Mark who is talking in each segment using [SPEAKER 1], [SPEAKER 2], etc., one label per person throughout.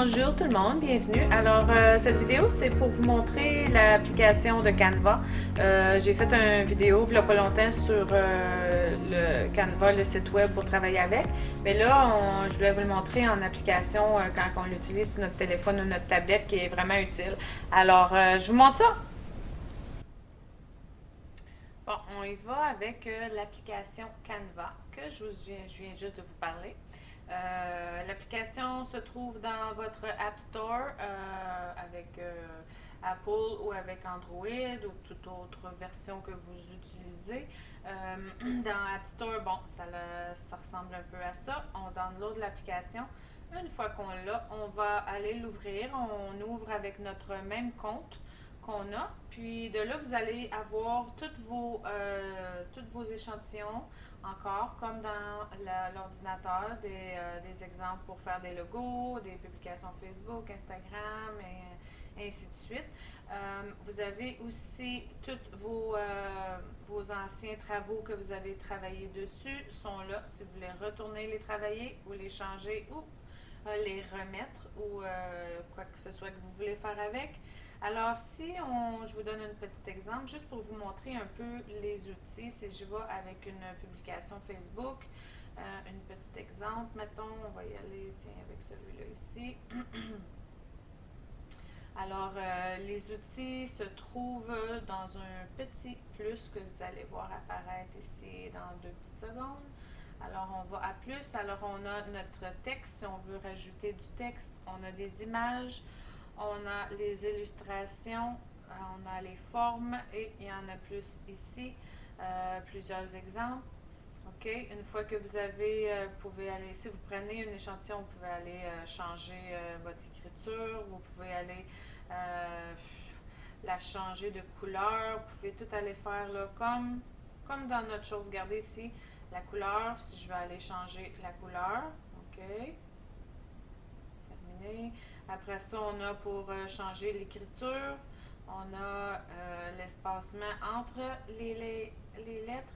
[SPEAKER 1] Bonjour tout le monde, bienvenue. Alors, cette vidéo, c'est pour vous montrer l'application de Canva. J'ai fait une vidéo il n'y a pas longtemps sur le Canva, le site web pour travailler avec. Mais là, je voulais vous le montrer en application quand on l'utilise sur notre téléphone ou notre tablette qui est vraiment utile. Alors, je vous montre ça. Bon, on y va avec l'application Canva que je viens juste de vous parler. L'application se trouve dans votre App Store avec Apple ou avec Android ou toute autre version que vous utilisez. Dans App Store, bon, ça ressemble un peu à ça. On download l'application. Une fois qu'on l'a, on va aller l'ouvrir. On ouvre avec notre même compte qu'on a. Puis de là, vous allez avoir tous vos échantillons encore, comme dans l'ordinateur, des exemples pour faire des logos, des publications Facebook, Instagram et ainsi de suite. Vous avez aussi tous vos anciens travaux que vous avez travaillé dessus sont là si vous voulez retourner les travailler ou les changer ou les remettre ou quoi que ce soit que vous voulez faire avec. Alors, je vous donne un petit exemple, juste pour vous montrer un peu les outils. Si je vais avec une publication Facebook, un petit exemple, mettons, on va y aller, tiens, avec celui-là ici. Alors, les outils se trouvent dans un petit plus que vous allez voir apparaître ici dans 2 petites secondes. Alors, on va à plus. Alors, on a notre texte. Si on veut rajouter du texte, on a des images, on a les illustrations, on a les formes et il y en a plus ici. Plusieurs exemples. OK. Une fois que vous avez, vous pouvez aller, si vous prenez un échantillon, vous pouvez aller changer votre écriture, vous pouvez aller la changer de couleur, vous pouvez tout aller faire là, comme dans notre chose. Regardez ici, la couleur, si je vais aller changer la couleur, OK. Terminé. Après ça, on a pour changer l'écriture, on a l'espacement entre les lettres,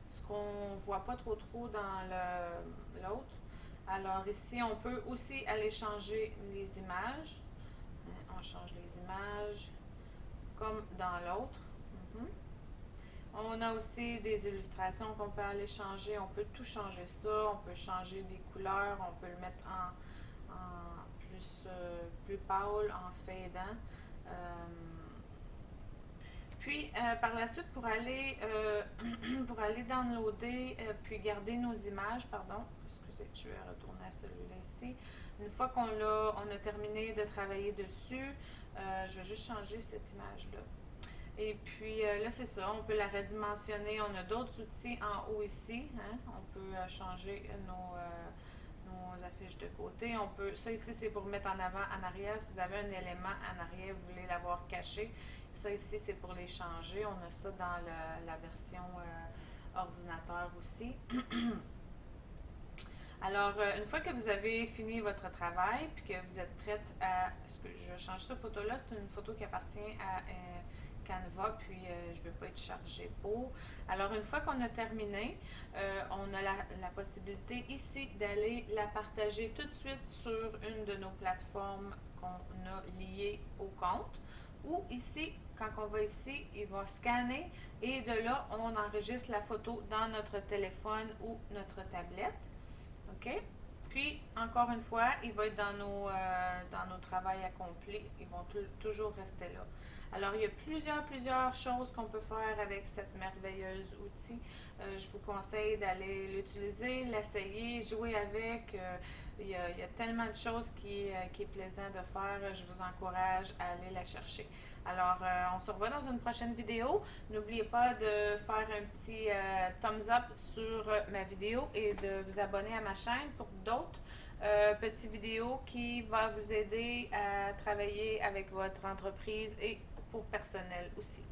[SPEAKER 1] ce qu'on ne voit pas trop dans l'autre. Alors ici, on peut aussi aller changer les images. On change les images comme dans l'autre. On a aussi des illustrations qu'on peut aller changer. On peut tout changer ça. On peut changer des couleurs. On peut le mettre en plus pâle, en fadant. Puis, par la suite, pour aller downloader, puis garder nos images, pardon, excusez, je vais retourner à celui-là ici. Une fois on a terminé de travailler dessus, je vais juste changer cette image-là. Et puis, là, c'est ça, on peut la redimensionner. On a d'autres outils en haut ici. Hein? On peut changer nos affiches de côté. Ça ici, c'est pour mettre en avant, en arrière. Si vous avez un élément en arrière, vous voulez l'avoir caché. Ça ici, c'est pour les changer. On a ça dans la version ordinateur aussi. Alors, une fois que vous avez fini votre travail, puis que vous êtes prête à... Est-ce que je change cette photo-là? C'est une photo qui appartient à Canva, puis je ne veux pas être chargée pour. Alors, une fois qu'on a terminé, on a la possibilité ici d'aller la partager tout de suite sur une de nos plateformes qu'on a liées au compte. Ou ici, quand on va ici, il va scanner et de là, on enregistre la photo dans notre téléphone ou notre tablette. OK? Puis, encore une fois, il va être dans nos travails accomplis. Ils vont toujours rester là. Alors, il y a plusieurs choses qu'on peut faire avec cette merveilleuse outil. Je vous conseille d'aller l'utiliser, l'essayer, jouer avec. Il y a tellement de choses qui est plaisant de faire. Je vous encourage à aller la chercher. Alors, on se revoit dans une prochaine vidéo. N'oubliez pas de faire un petit thumbs up sur ma vidéo et de vous abonner à ma chaîne pour d'autres petites vidéos qui vont vous aider à travailler avec votre entreprise et pour personnel aussi.